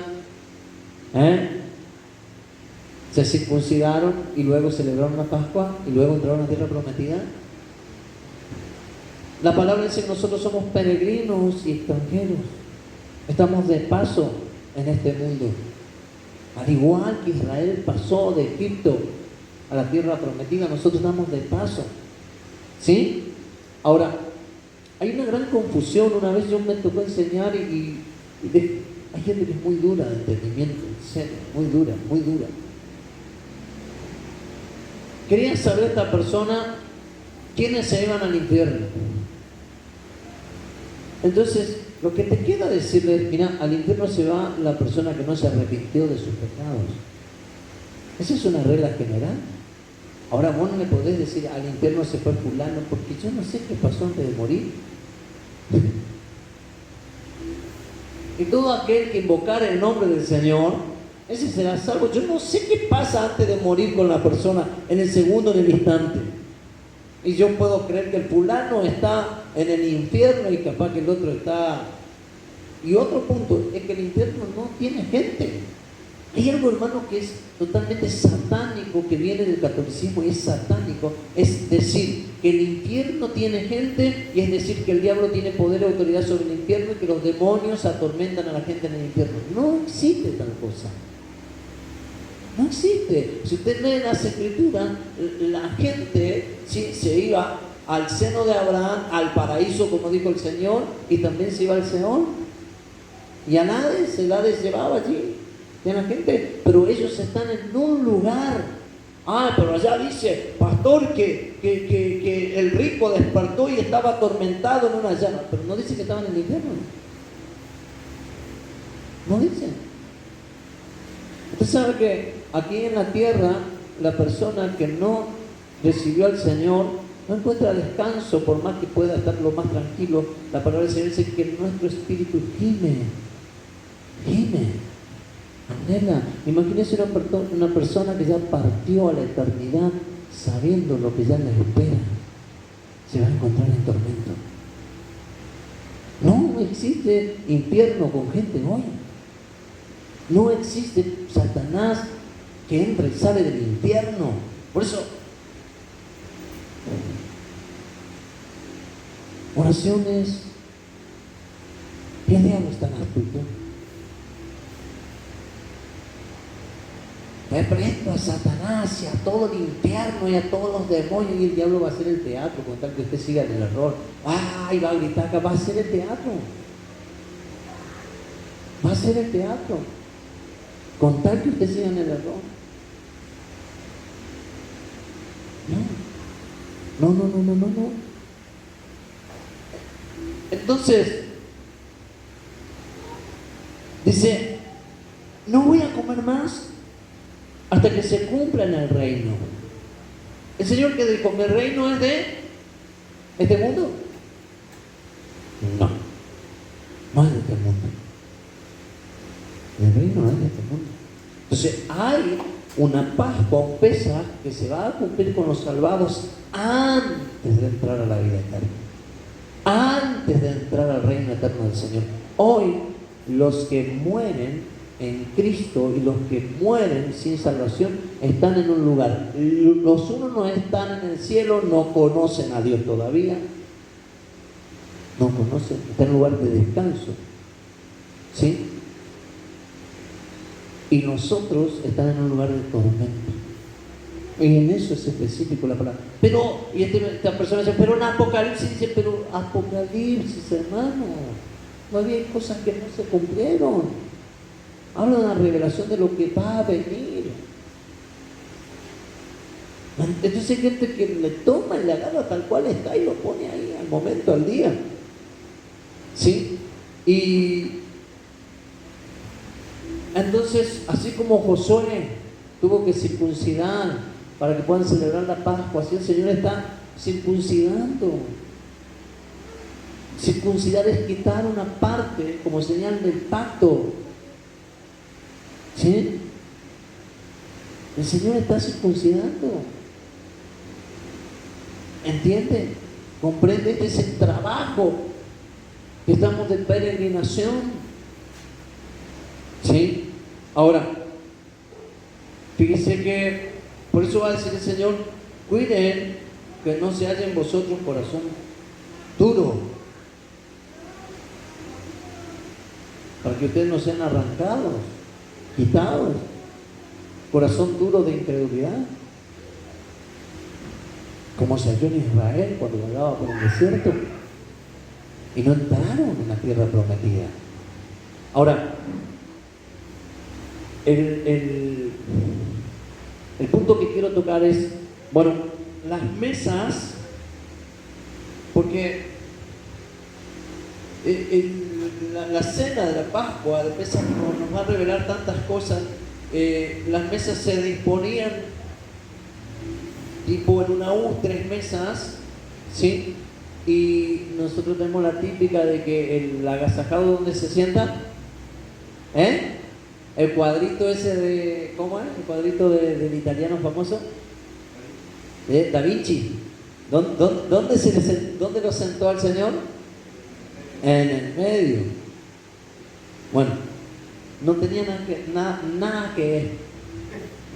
se circuncidaron y luego celebraron la Pascua y luego entraron a la tierra prometida. La palabra dice que nosotros somos peregrinos y extranjeros. Estamos de paso en este mundo. Al igual que Israel pasó de Egipto a la tierra prometida, nosotros estamos de paso. ¿Sí? Ahora, hay una gran confusión. Una vez yo me tocó enseñar y hay gente que es muy dura de entendimiento, en serio, muy dura, muy dura. Quería saber esta persona quiénes se iban al infierno. Entonces, lo que te queda decirle es: mira, al infierno se va la persona que no se arrepintió de sus pecados. Esa es una regla general. Ahora vos no le podés decir: al infierno se fue fulano, porque yo no sé qué pasó antes de morir. Y todo aquel que invocar el nombre del Señor, ese será salvo. Yo no sé qué pasa antes de morir con la persona, en el segundo, en el instante. Y yo puedo creer que el fulano está en el infierno y capaz que el otro está... Y otro punto es que el infierno no tiene gente. Hay algo, hermano, que es totalmente satánico, que viene del catolicismo y es satánico. Es decir, que el infierno tiene gente, y es decir, que el diablo tiene poder y autoridad sobre el infierno y que los demonios atormentan a la gente en el infierno. No existe tal cosa. No existe. Si usted lee las escrituras, la gente se iba al seno de Abraham, al paraíso, como dijo el Señor, y también se iba al Seol. Y a nadie se la llevaba allí. De la gente, pero ellos están en un lugar. Pero allá dice, pastor, que el rico despertó y estaba atormentado en una llama. Pero no dice que estaba en el infierno. No dice. Usted sabe que aquí en la tierra, la persona que no recibió al Señor no encuentra descanso, por más que pueda estar lo más tranquilo. La palabra del Señor dice que nuestro espíritu gime. Anhela. Imagínese una persona que ya partió a la eternidad sabiendo lo que ya les espera. Se va a encontrar en tormento. No existe infierno con gente hoy. No existe Satanás que entra y sale del infierno. Por eso, oraciones, ¿qué diablo es tan astuto? reprendo a Satanás y a todo el infierno y a todos los demonios, y el diablo va a hacer el teatro con tal que usted siga en el error. ¡Ay! Va a gritar acá, va a hacer el teatro. Va a hacer el teatro con tal que usted siga en el error. No. Entonces, dice, no voy a comer más hasta que se cumpla en el reino. El Señor que dijo, el reino es de este mundo. No es de este mundo. El reino no es de este mundo. Entonces hay una Pascua, un Pesaj, que se va a cumplir con los salvados antes de entrar a la vida eterna, antes de entrar al reino eterno del Señor. Hoy los que mueren en Cristo y los que mueren sin salvación están en un lugar. Los unos no están en el cielo, no conocen a Dios todavía, no conocen, están en un lugar de descanso, ¿sí? Y nosotros estamos en un lugar de tormento. Y en eso es específico la palabra. Pero, y esta persona dice, pero en Apocalipsis, dice, pero Apocalipsis, hermano, todavía hay cosas que no se cumplieron. Habla de la revelación de lo que va a venir. Entonces hay gente que le toma y le agarra tal cual está y lo pone ahí al momento, al día. ¿Sí? Y entonces, así como Josué tuvo que circuncidar para que puedan celebrar la Pascua, así el Señor está circuncidando. Circuncidar es quitar una parte como señal del pacto. ¿Sí? El Señor está circuncidando. ¿Entiende? ¿Comprende? Este es el trabajo que estamos de peregrinación. ¿Sí? Ahora, fíjese que por eso va a decir el Señor, cuiden que no se haya en vosotros corazón duro, para que ustedes no sean arrancados, quitados, corazón duro de incredulidad, como se halló en Israel cuando vagaba por el desierto y no entraron en la tierra prometida. Ahora, el punto que quiero tocar es, bueno, las mesas, porque la cena de la Pascua, de Pesaj, nos va a revelar tantas cosas. Las mesas se disponían tipo en una U, 3 mesas, ¿sí? Y nosotros tenemos la típica de que el agasajado, ¿dónde se sienta? El cuadrito ese de, ¿cómo es? El cuadrito del italiano famoso, de Da Vinci. ¿Dónde lo sentó al Señor? En el medio. Bueno, no tenía nada que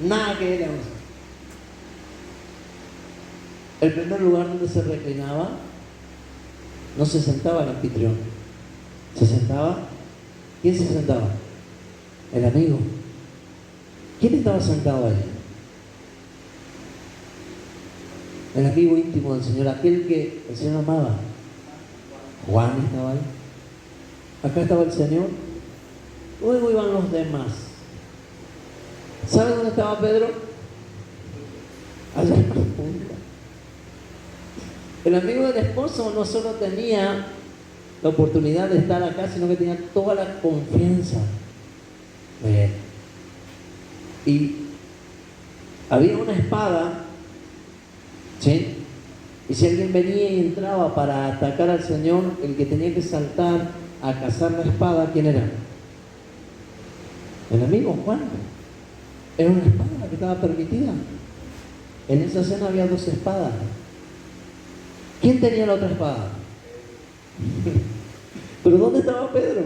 ver. El primer lugar donde se reclinaba, no se sentaba el anfitrión. ¿Quién se sentaba? El amigo. ¿Quién estaba sentado ahí? El amigo íntimo del Señor, aquel que el Señor amaba. Juan estaba ahí. Acá estaba el Señor. Luego iban los demás. ¿Sabe dónde estaba Pedro? Allá en la punta. El amigo del esposo no solo tenía la oportunidad de estar acá, sino que tenía toda la confianza de él. Y había una espada, ¿sí? Y si alguien venía y entraba para atacar al Señor, el que tenía que saltar a cazar la espada, ¿quién era? El amigo Juan. Era una espada la que estaba permitida. En esa cena había 2 espadas. ¿Quién tenía la otra espada? ¿Pero dónde estaba Pedro?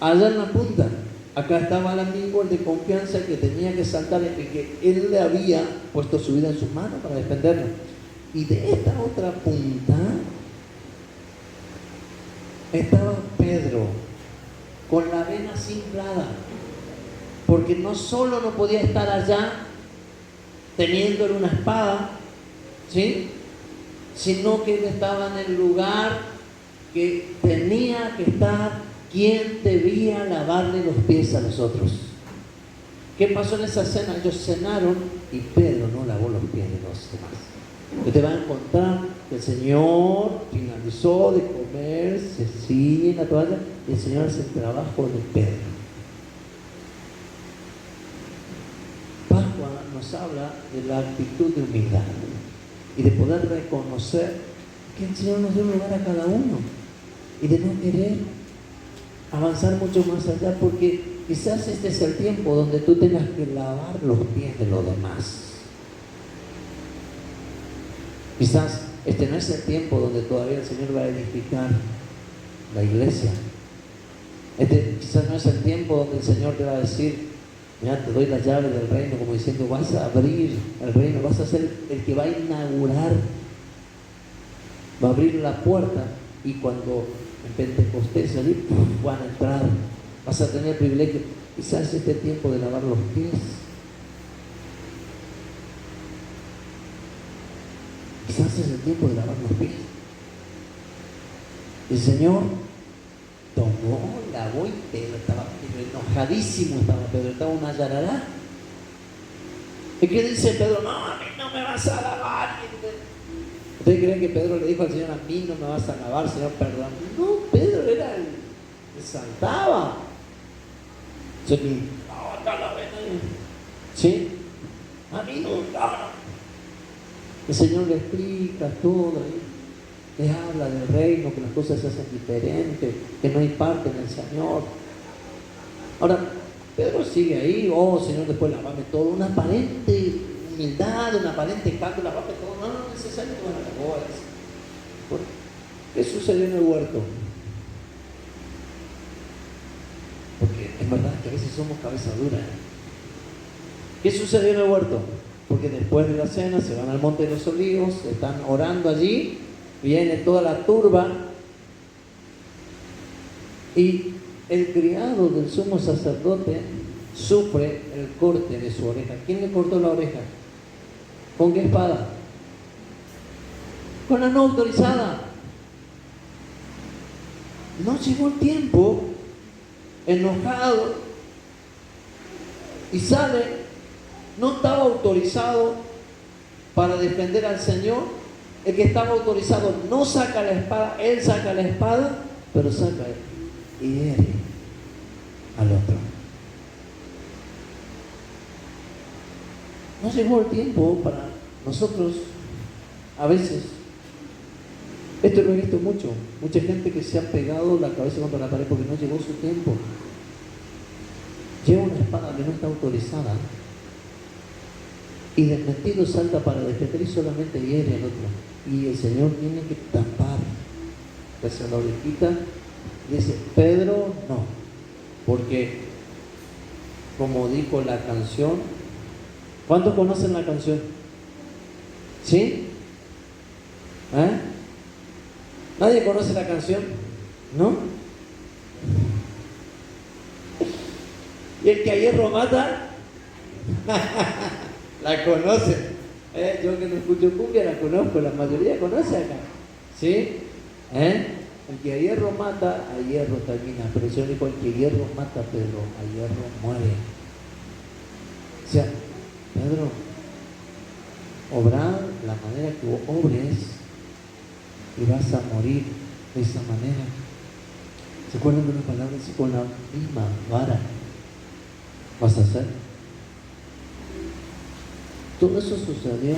Allá en la punta. Acá estaba el amigo, el de confianza, que tenía que saltar, el que él le había puesto su vida en sus manos para defenderlo. Y de esta otra punta estaba Pedro, con la vena así inflada, porque no solo no podía estar allá teniéndole una espada, ¿sí?, sino que él estaba en el lugar que tenía que estar quien debía lavarle los pies a los otros. ¿Qué pasó en esa cena? Ellos cenaron y Pedro no lavó los pies de los demás. Usted va a encontrar que el Señor finalizó de comer, se ciñe en la toalla y el Señor hace el trabajo de Pedro. Pascua nos habla de la actitud de humildad y de poder reconocer que el Señor nos dio lugar a cada uno y de no querer avanzar mucho más allá, porque quizás este es el tiempo donde tú tengas que lavar los pies de los demás. Quizás este no es el tiempo donde todavía el Señor va a edificar la iglesia. Este quizás no es el tiempo donde el Señor te va a decir: mira, te doy la llave del reino, como diciendo, vas a abrir el reino, vas a ser el que va a inaugurar, va a abrir la puerta, y cuando en Pentecostés allí van a entrar, vas a tener el privilegio. Quizás este tiempo de lavar los pies. Quizás es el tiempo de lavar los pies. El Señor tomó, lavó, y Pedro estaba enojadísimo, estaba una yarará. ¿Y qué dice Pedro? No, a mí no me vas a lavar. ¿Ustedes creen que Pedro le dijo al Señor: a mí no me vas a lavar, Señor, perdón? No, Pedro era el que saltaba. ¿Sí? A mí no. El Señor le explica todo, le habla del reino, que las cosas se hacen diferentes, que no hay parte en el Señor. Ahora, Pedro sigue ahí: oh Señor, después lavame todo. Una aparente humildad, una aparente canto, lavame todo. No es necesario que me la lavó. ¿Qué sucedió en el huerto? Porque es verdad que a veces somos cabeza dura. ¿Qué sucedió en el huerto? Porque después de la cena se van al monte de los olivos, están orando allí, viene toda la turba, y el criado del sumo sacerdote sufre el corte de su oreja. ¿Quién le cortó la oreja? ¿Con qué espada? Con la no autorizada. No llegó el tiempo, enojado, y sale. No estaba autorizado para defender al Señor. El que estaba autorizado no saca la espada, él saca la espada, pero saca y hiere al otro. No llegó el tiempo para nosotros. A veces, esto lo he visto mucho, mucha gente que se ha pegado la cabeza contra la pared porque no llegó su tiempo. Lleva una espada que no está autorizada, y desmentido salta para defender y solamente hiere al otro. Y el Señor tiene que tapar, que se la orejita, y dice: Pedro, no, porque como dijo la canción. ¿Cuántos conocen la canción? ¿Sí? ¿Nadie conoce la canción? ¿No? ¿Y el que a hierro mata? La conocen. Yo que no escucho cumbia la conozco, la mayoría conoce acá. ¿Sí? El que a hierro mata, a hierro termina. Pero el Señor dijo: el que hierro mata, Pedro, a hierro muere. O sea, Pedro, obrar la manera que vos obres y vas a morir de esa manera. ¿Se acuerdan de una palabra? Dice: con la misma vara vas a hacer. Todo eso sucedió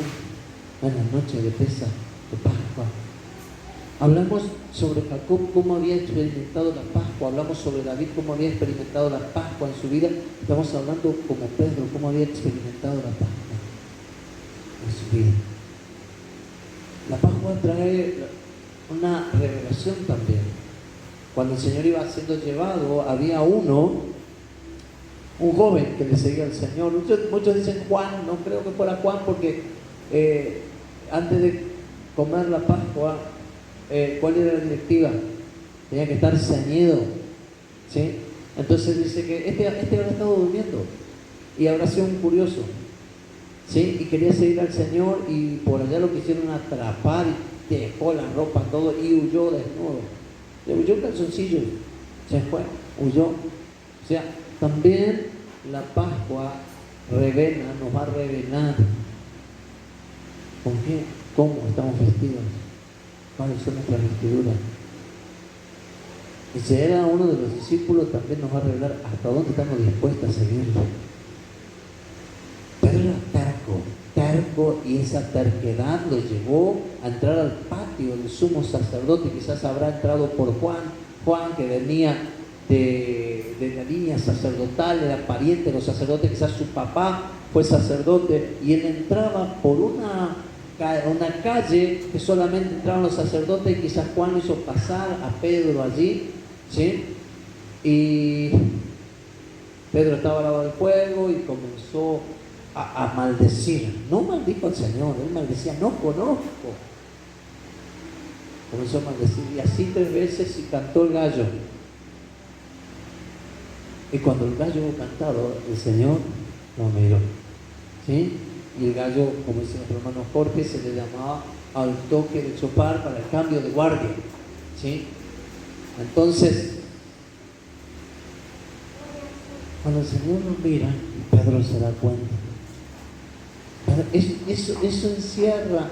en la noche de Pesaj, de Pascua. Hablamos sobre Jacob, cómo había experimentado la Pascua. Hablamos sobre David, cómo había experimentado la Pascua en su vida. Estamos hablando como Pedro, cómo había experimentado la Pascua en su vida. La Pascua trae una revelación también. Cuando el Señor iba siendo llevado, había un joven que le seguía al Señor. Muchos dicen Juan, no creo que fuera Juan, porque antes de comer la Pascua, ¿cuál era la directiva? Tenía que estar ceñido, ¿sí? Entonces dice que este había estado durmiendo. y habrá sido un curioso, ¿sí? Y quería seguir al Señor y por allá lo quisieron atrapar y dejó la ropa todo y huyó desnudo. Le huyó en calzoncillos, se fue, huyó. O sea, también la Pascua revela, nos va a revelar con qué, cómo estamos vestidos, cuáles son nuestras vestiduras. Y si era uno de los discípulos, también nos va a revelar hasta dónde estamos dispuestos a seguirlo. Pedro era terco, y esa terquedad lo llevó a entrar al patio del sumo sacerdote. Quizás habrá entrado por Juan que venía de la línea sacerdotal, era pariente de los sacerdotes, quizás su papá fue sacerdote, y él entraba por una calle que solamente entraban los sacerdotes, y quizás Juan lo hizo pasar a Pedro allí, ¿sí? Y Pedro estaba al lado del fuego y comenzó a maldecir. No maldijo al Señor, él maldecía, no conozco. Comenzó a maldecir, y así 3 veces, y cantó el gallo. Y cuando el gallo hubo cantado, el Señor lo miró, ¿sí? Y el gallo, como dice nuestro hermano Jorge, se le llamaba al toque de chopar para el cambio de guardia, ¿sí? Entonces, cuando el Señor nos mira, Pedro se da cuenta. Eso encierra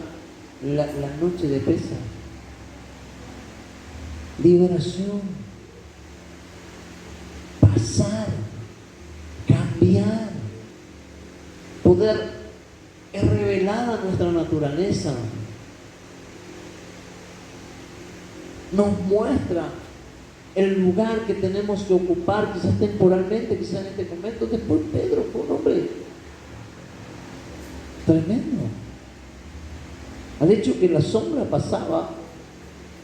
la noche de Pesaj. Liberación, pasar, cambiar, poder, es revelada nuestra naturaleza, nos muestra el lugar que tenemos que ocupar, quizás temporalmente, quizás en este momento. Después Pedro fue un hombre tremendo, al hecho que la sombra pasaba.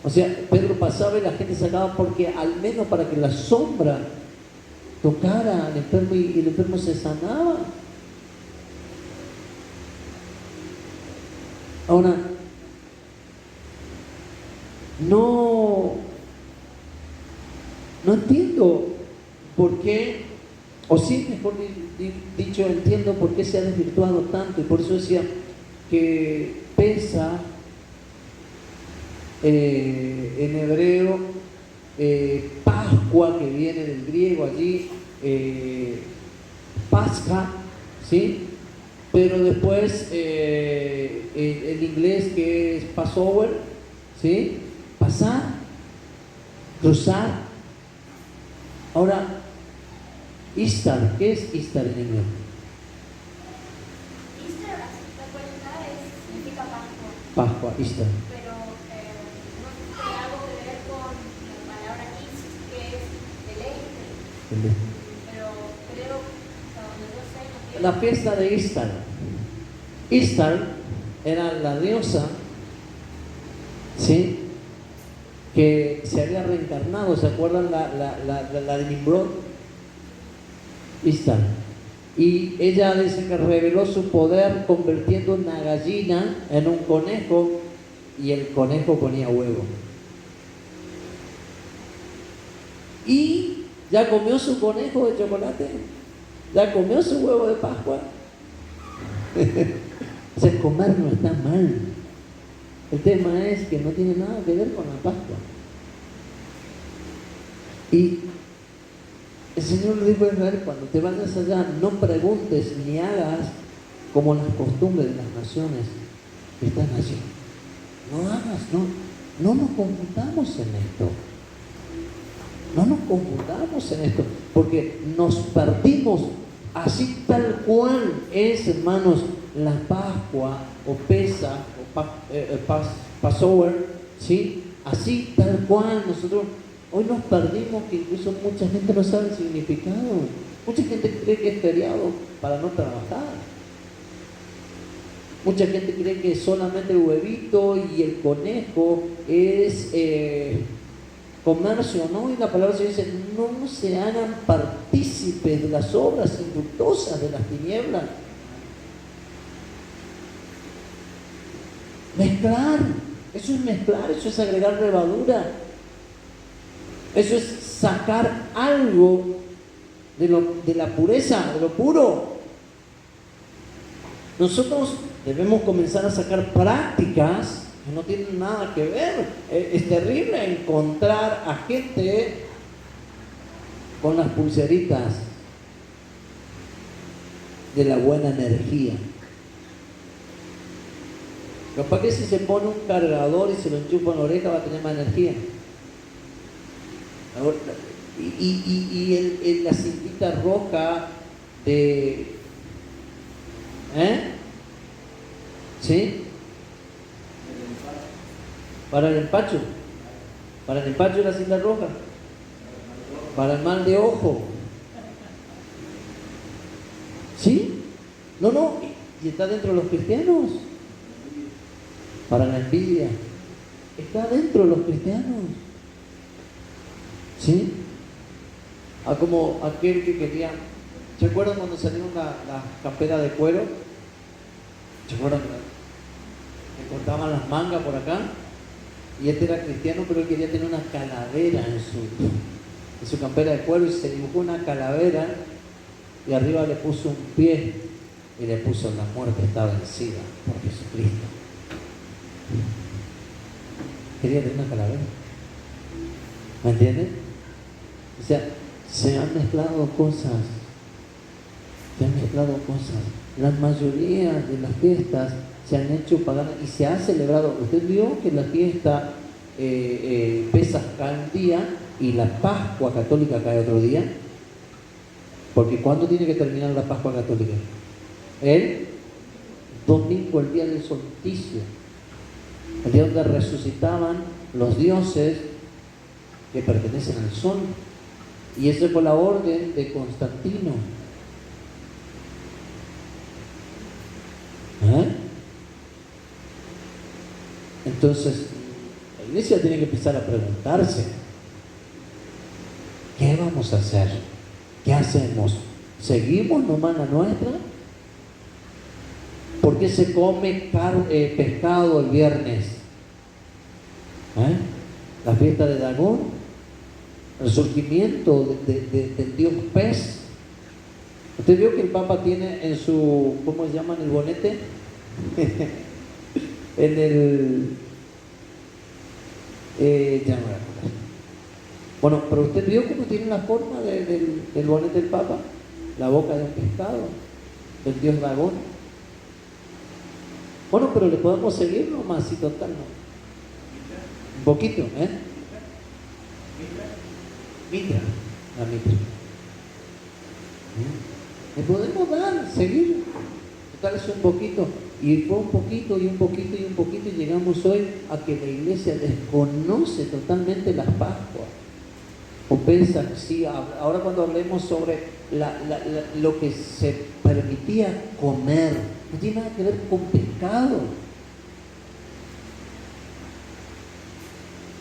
O sea, Pedro pasaba y la gente sacaba, porque al menos para que la sombra tocara al enfermo y el enfermo se sanaba. Ahora, no entiendo por qué, o sí, mejor dicho, entiendo por qué se ha desvirtuado tanto, y por eso decía que pesa en hebreo, Pascua, que viene del griego allí, Pascha, ¿sí? Pero después el inglés, que es Passover, ¿sí? Pasar, cruzar. Ahora, Istar, ¿qué es Istar en inglés? Easter, la cuenta significa Pascua. Pascua, Istar. Pero no tiene algo que ver con la palabra East, que es deleite. Pero creo, hasta donde yo sé, no tiene. La fiesta de Istar. Istar era la diosa, ¿sí?, que se había reencarnado. ¿Se acuerdan la de Nimrod? Istar. Y ella dice que reveló su poder convirtiendo una gallina en un conejo, y el conejo ponía huevo. ¿Y ya comió su conejo de chocolate? ¿Ya comió su huevo de Pascua? O sea, comer no está mal. El tema es que no tiene nada que ver con la Pascua. Y el Señor le dijo a Israel: cuando te vayas allá, no preguntes ni hagas como las costumbres de las naciones que están allí. No hagas, no nos confundamos en esto. No nos confundamos en esto, porque nos perdimos. Así tal cual es, hermanos, la Pascua o Pesaj o Passover, ¿sí? Así tal cual nosotros hoy nos perdimos, que incluso mucha gente no sabe el significado. Mucha gente cree que es feriado para no trabajar. Mucha gente cree que solamente el huevito y el conejo es comercio, ¿no? Y la palabra se dice: no se hagan partícipes de las obras infructuosas de las tinieblas. Mezclar, eso es agregar levadura. Eso es sacar algo de la pureza, de lo puro. nosotros debemos comenzar a sacar prácticas que no tienen nada que ver. Es terrible encontrar a gente con las pulseritas de la buena energía. Capaz que si se pone un cargador y se lo enchufa en la oreja va a tener más energía. Y la cintita roja de... ¿Sí? Para el empacho. Para el empacho la cinta roja. Para el mal de ojo. ¿Sí? No. Y está dentro de los cristianos. Para la envidia. Está dentro de los cristianos. ¿Sí? Como aquel que quería. ¿Se acuerdan cuando salieron las camperas de cuero? ¿Se acuerdan? Que cortaban las mangas por acá. Y este era cristiano, pero él quería tener una calavera en su campera de cuero y se dibujó una calavera y arriba le puso un pie y le puso: la muerte está vencida por Jesucristo. Quería tener una calavera. ¿Me entienden? O sea, se han mezclado cosas. La mayoría de las fiestas se han hecho paganas y se ha celebrado. Usted vio que la fiesta Pesaj cae un día y la Pascua Católica cae otro día. Porque ¿cuándo tiene que terminar la Pascua Católica? El domingo, el día del solsticio, el día donde resucitaban los dioses que pertenecen al sol. Y esa fue la orden de Constantino. Entonces, la iglesia tiene que empezar a preguntarse: ¿qué vamos a hacer? ¿Qué hacemos? ¿Seguimos nomás la nuestra? ¿Por qué se come pescado el viernes? La fiesta de Dagón, el surgimiento del dios pez. ¿Usted vio que el Papa tiene en su, ¿cómo se llama? En el bonete? en el... ya no me acuerdo. Bueno, pero usted vio cómo tiene la forma del bonete del Papa, la boca de un pescado, del dios dragón. Bueno, pero le podemos seguir nomás, si total no. Un poquito, Mitra, la mitra. Le podemos seguir. Total es un poquito. Y fue un poquito y un poquito y un poquito y llegamos hoy a que la iglesia desconoce totalmente las Pascuas. O Pesaj, sí, ahora cuando hablemos sobre lo que se permitía comer, no tiene nada que ver con pecado.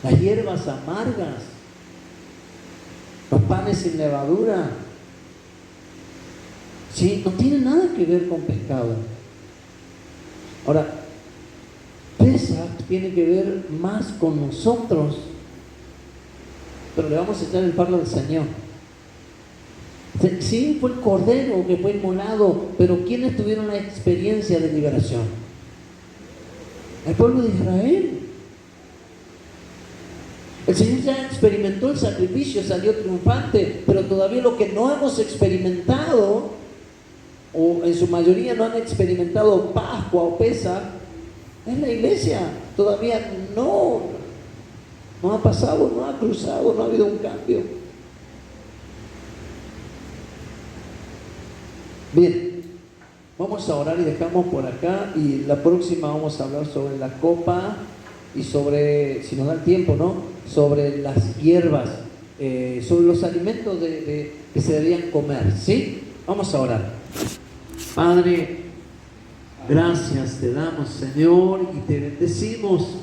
Las hierbas amargas, los panes sin levadura, sí, no tiene nada que ver con pecado. Ahora, Pesaj tiene que ver más con nosotros, pero le vamos a echar el fardo al Señor. Sí, fue el cordero que fue inmolado, pero ¿quiénes tuvieron la experiencia de liberación? El pueblo de Israel. El Señor ya experimentó el sacrificio, salió triunfante, pero todavía lo que no hemos experimentado, o en su mayoría no han experimentado Pascua o Pesaj, es la iglesia. Todavía no ha pasado, no ha cruzado, no ha habido un cambio. Bien, vamos a orar y dejamos por acá, y la próxima vamos a hablar sobre la copa y sobre, si nos da el tiempo, ¿no?, sobre las hierbas, sobre los alimentos que se debían comer, ¿sí? Vamos a orar. Padre, gracias te damos, Señor, y te bendecimos